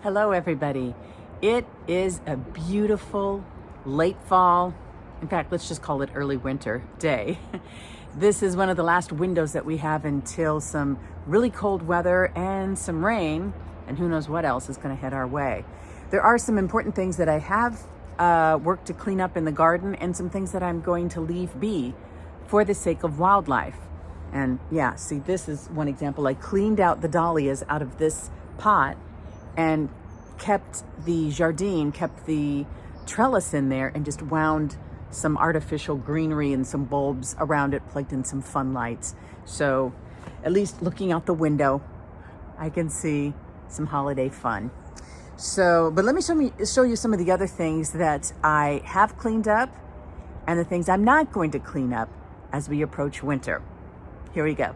Hello everybody. It is a beautiful late fall, in fact let's just call it early winter day. This is one of the last windows that we have until some really cold weather and some rain, and who knows what else is going to head our way. There are some important things that I have work to clean up in the garden, and some things that I'm going to leave be for the sake of wildlife. And yeah, see, this is one example. I cleaned out the dahlias out of this pot and kept the trellis in there, and just wound some artificial greenery and some bulbs around it, plugged in some fun lights. So at least looking out the window, I can see some holiday fun. So, but let me show you some of the other things that I have cleaned up and the things I'm not going to clean up as we approach winter. Here we go.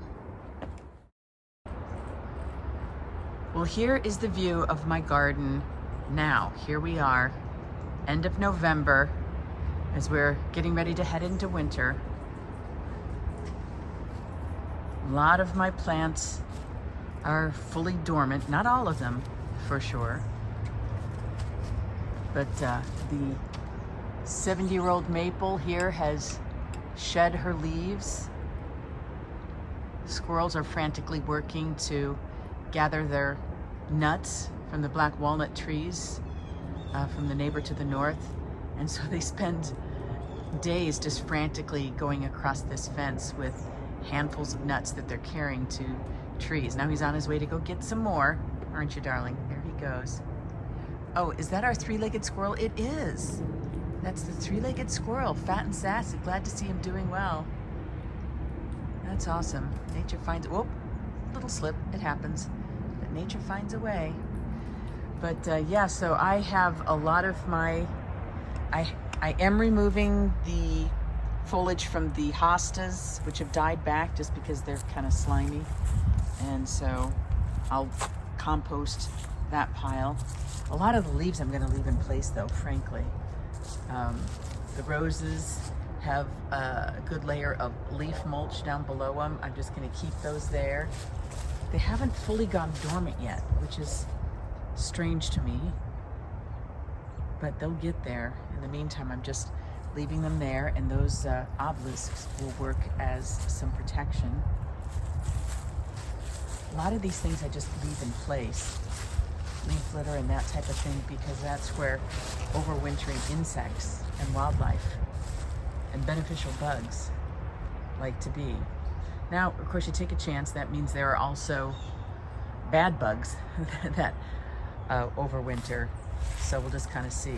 Well, here is the view of my garden now. Here we are, end of November, as we're getting ready to head into winter. A lot of my plants are fully dormant, not all of them for sure, but the 70-year-old maple here has shed her leaves. Squirrels are frantically working to gather their nuts from the black walnut trees from the neighbor to the north, and so they spend days just frantically going across this fence with handfuls of nuts that they're carrying to trees. Now he's on his way to go get some more, aren't you, darling? There he goes. Oh, is that our three-legged squirrel? It is. That's the three-legged squirrel, fat and sassy. Glad to see him doing well. That's awesome. Nature finds, whoop, little slip, it happens. But nature finds a way. But yeah, so I have a lot of my, I am removing the foliage from the hostas, which have died back just because they're kind of slimy. And so I'll compost that pile. A lot of the leaves I'm gonna leave in place though, frankly. The roses have a good layer of leaf mulch down below them. I'm just gonna keep those there. They haven't fully gone dormant yet, which is strange to me, but they'll get there. In the meantime, I'm just leaving them there, and those obelisks will work as some protection. A lot of these things I just leave in place, leaf litter and that type of thing, because that's where overwintering insects and wildlife and beneficial bugs like to be. Now, of course, you take a chance. That means there are also bad bugs that overwinter. So we'll just kind of see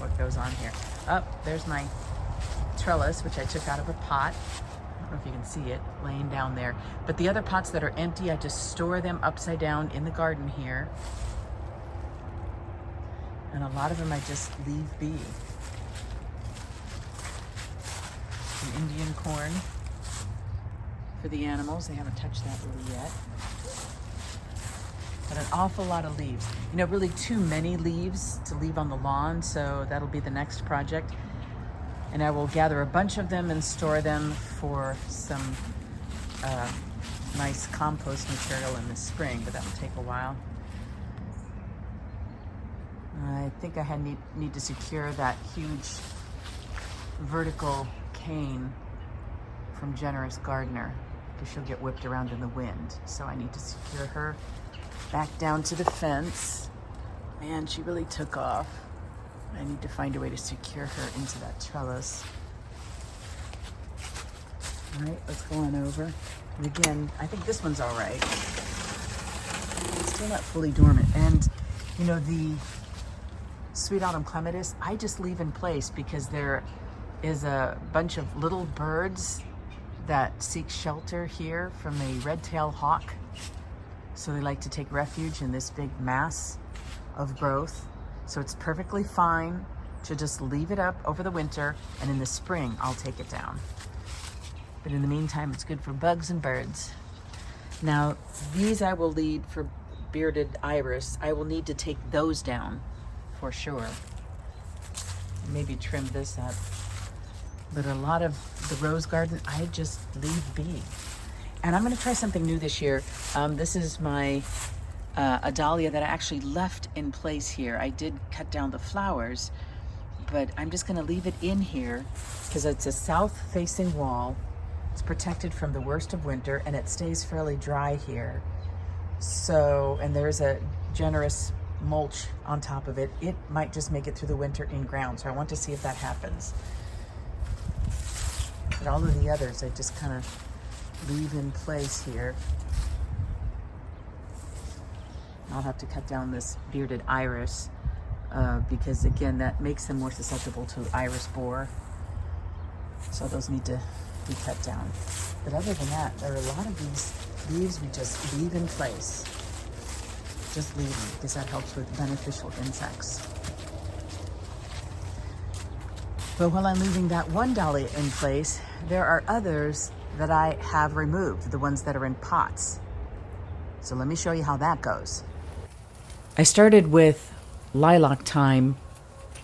what goes on here. Oh, there's my trellis, which I took out of a pot. I don't know if you can see it laying down there. But the other pots that are empty, I just store them upside down in the garden here. And a lot of them I just leave be. Some Indian corn for the animals. They haven't touched that really yet. But an awful lot of leaves. You know, really too many leaves to leave on the lawn, so that'll be the next project. And I will gather a bunch of them and store them for some nice compost material in the spring, but that will take a while. I think I need to secure that huge vertical cane from Generous Gardener, because she'll get whipped around in the wind. So I need to secure her back down to the fence. Man, she really took off. I need to find a way to secure her into that trellis. All right, let's go on over. And again, I think this one's all right. It's still not fully dormant. And you know, the Sweet Autumn Clematis, I just leave in place because there is a bunch of little birds that seek shelter here from a red-tailed hawk. So they like to take refuge in this big mass of growth. So it's perfectly fine to just leave it up over the winter, and in the spring, I'll take it down. But in the meantime, it's good for bugs and birds. Now, these I will leave for bearded iris. I will need to take those down for sure. Maybe trim this up. But a lot of the rose garden, I just leave be. And I'm gonna try something new this year. This is my a dahlia that I actually left in place here. I did cut down the flowers, but I'm just gonna leave it in here because it's a south-facing wall. It's protected from the worst of winter, and it stays fairly dry here. So, and there's a generous mulch on top of it. It might just make it through the winter in ground, so I want to see if that happens. But all of the others I just kind of leave in place here. I'll have to cut down this bearded iris because again, that makes them more susceptible to iris borer. So those need to be cut down. But other than that, there are a lot of these leaves we just leave in place. Just leave them because that helps with beneficial insects. But while I'm leaving that one dahlia in place, there are others that I have removed, the ones that are in pots. So let me show you how that goes. I started with lilac thyme,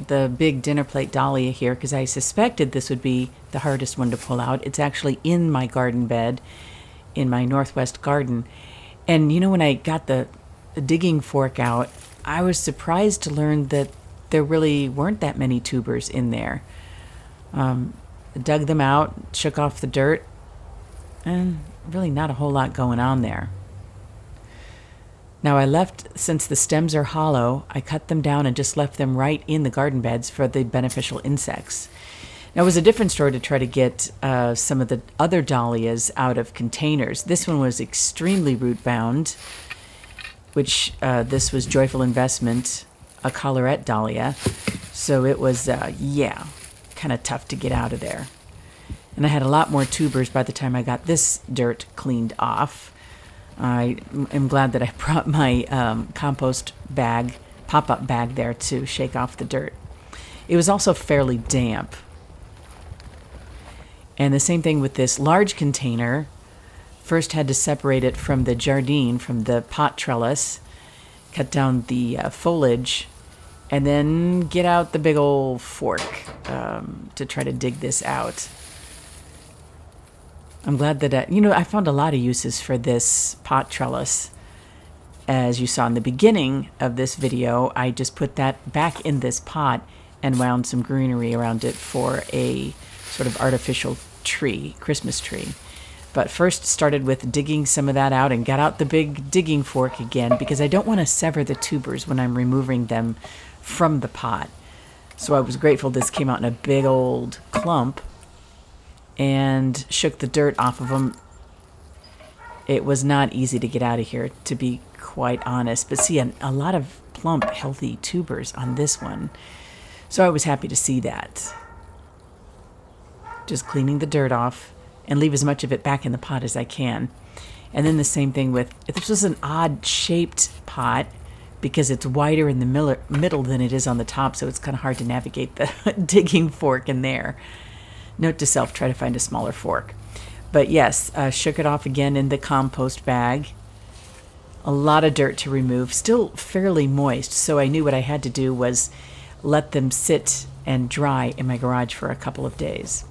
the big dinner plate dahlia here, because I suspected this would be the hardest one to pull out. It's actually in my garden bed, in my northwest garden. And you know, when I got the digging fork out, I was surprised to learn that there really weren't that many tubers in there. Dug them out, shook off the dirt, and really not a whole lot going on there. Now I left, since the stems are hollow, I cut them down and just left them right in the garden beds for the beneficial insects. Now it was a different story to try to get some of the other dahlias out of containers. This one was extremely root bound, which this was Joyful Investment, a collarette dahlia. So it was, kind of tough to get out of there. And I had a lot more tubers by the time I got this dirt cleaned off. I am glad that I brought my compost bag, pop-up bag there to shake off the dirt. It was also fairly damp. And the same thing with this large container. First had to separate it from the jardine, from the pot trellis, cut down the foliage, and then get out the big old fork to try to dig this out. I'm glad that, I found a lot of uses for this pot trellis. As you saw in the beginning of this video, I just put that back in this pot and wound some greenery around it for a sort of artificial tree, Christmas tree. But first started with digging some of that out and got out the big digging fork again because I don't want to sever the tubers when I'm removing them from the pot. So I was grateful this came out in a big old clump and shook the dirt off of them. It was not easy to get out of here, to be quite honest. But see, a lot of plump, healthy tubers on this one. So I was happy to see that. Just cleaning the dirt off and leave as much of it back in the pot as I can. And then the same thing with, this was an odd shaped pot because it's wider in the middle than it is on the top, so it's kind of hard to navigate the digging fork in there. Note to self, try to find a smaller fork. But yes, shook it off again in the compost bag. A lot of dirt to remove, still fairly moist, so I knew what I had to do was let them sit and dry in my garage for a couple of days.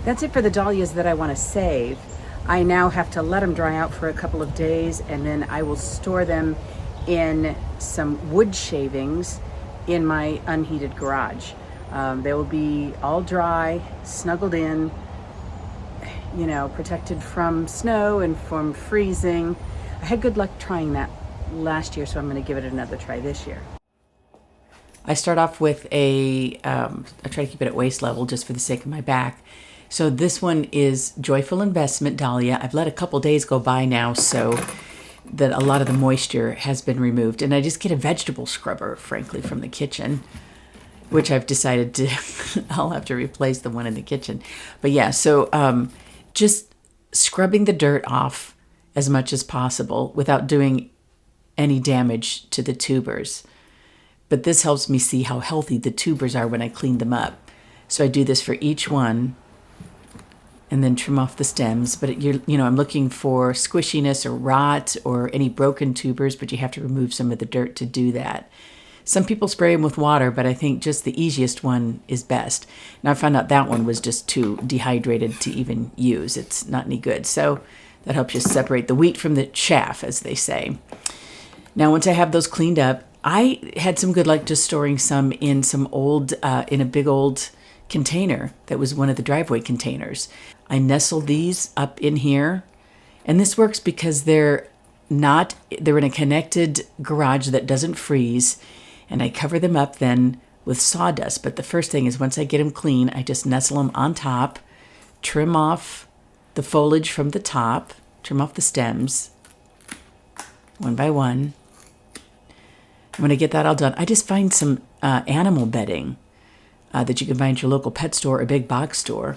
That's it for the dahlias that I want to save. I now have to let them dry out for a couple of days, and then I will store them in some wood shavings in my unheated garage. They will be all dry, snuggled in, protected from snow and from freezing. I had good luck trying that last year, so I'm going to give it another try this year. I start off with I try to keep it at waist level just for the sake of my back. So this one is Joyful Investment Dahlia. I've let a couple days go by now so that a lot of the moisture has been removed. And I just get a vegetable scrubber, frankly, from the kitchen, which I've decided to, I'll have to replace the one in the kitchen. But yeah, so just scrubbing the dirt off as much as possible without doing any damage to the tubers. But this helps me see how healthy the tubers are when I clean them up. So I do this for each one and then trim off the stems. But I'm looking for squishiness or rot or any broken tubers, but you have to remove some of the dirt to do that. Some people spray them with water, but I think just the easiest one is best. Now I found out that one was just too dehydrated to even use. It's not any good. So That helps you separate the wheat from the chaff, as they say. Now, once I have those cleaned up, I had some good luck just storing some in some old, in a big old container that was one of the driveway containers. I nestled these up in here, and this works because they're in a connected garage that doesn't freeze, and I cover them up then with sawdust. But the first thing is, once I get them clean, I just nestle them on top, trim off the foliage from the top, trim off the stems one by one. When I get that all done, I just find some animal bedding that you can find at your local pet store or big box store.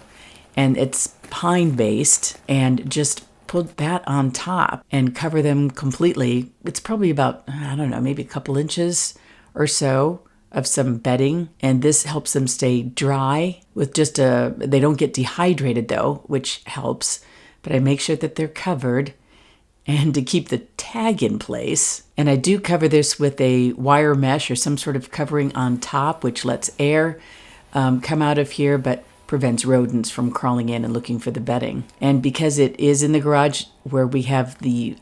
And it's pine-based, and just put that on top and cover them completely. It's probably about, I don't know, maybe a couple inches or so of some bedding. And this helps them stay dry with just they don't get dehydrated though, which helps. But I make sure that they're covered, and to keep the tag in place. And I do cover this with a wire mesh or some sort of covering on top, which lets air come out of here, but prevents rodents from crawling in and looking for the bedding. And because it is in the garage where we have the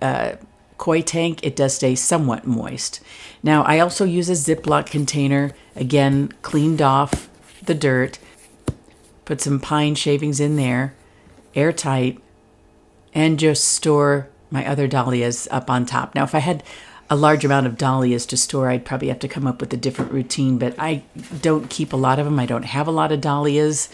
koi tank, it does stay somewhat moist. Now, I also use a Ziploc container, again, cleaned off the dirt, put some pine shavings in there, airtight, and just store my other dahlias up on top. Now, if I had a large amount of dahlias to store, I'd probably have to come up with a different routine, but I don't keep a lot of them. I don't have a lot of dahlias.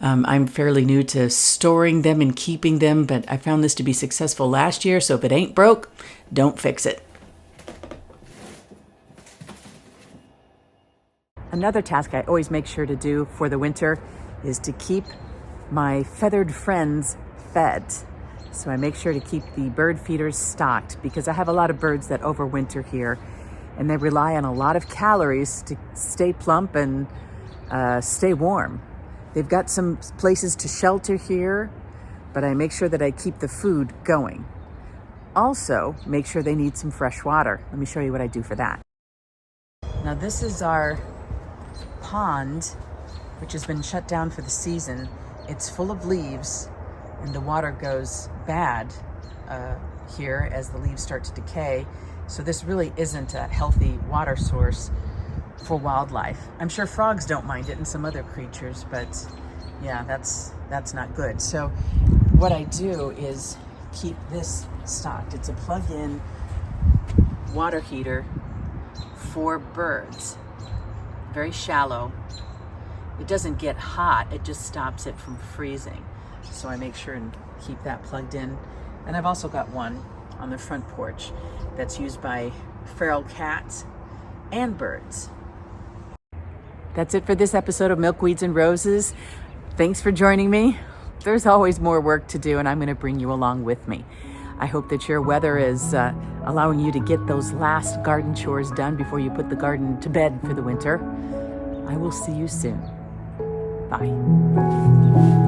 I'm fairly new to storing them and keeping them, but I found this to be successful last year, so if it ain't broke, don't fix it. Another task I always make sure to do for the winter is to keep my feathered friends fed. So I make sure to keep the bird feeders stocked, because I have a lot of birds that overwinter here, and they rely on a lot of calories to stay plump and stay warm. They've got some places to shelter here, but I make sure that I keep the food going. Also, make sure they need some fresh water. Let me show you what I do for that. Now, this is our pond, which has been shut down for the season. It's full of leaves, and the water goes bad here as the leaves start to decay. So this really isn't a healthy water source for wildlife. I'm sure frogs don't mind it and some other creatures, but yeah, that's not good. So what I do is keep this stocked. It's a plug-in water heater for birds. Very shallow. It doesn't get hot, it just stops it from freezing. So I make sure and keep that plugged in. And I've also got one on the front porch that's used by feral cats and birds. That's it for this episode of Milkweeds and Roses. Thanks for joining me. There's always more work to do, and I'm going to bring you along with me. I hope that your weather is allowing you to get those last garden chores done before you put the garden to bed for the winter. I will see you soon. Bye.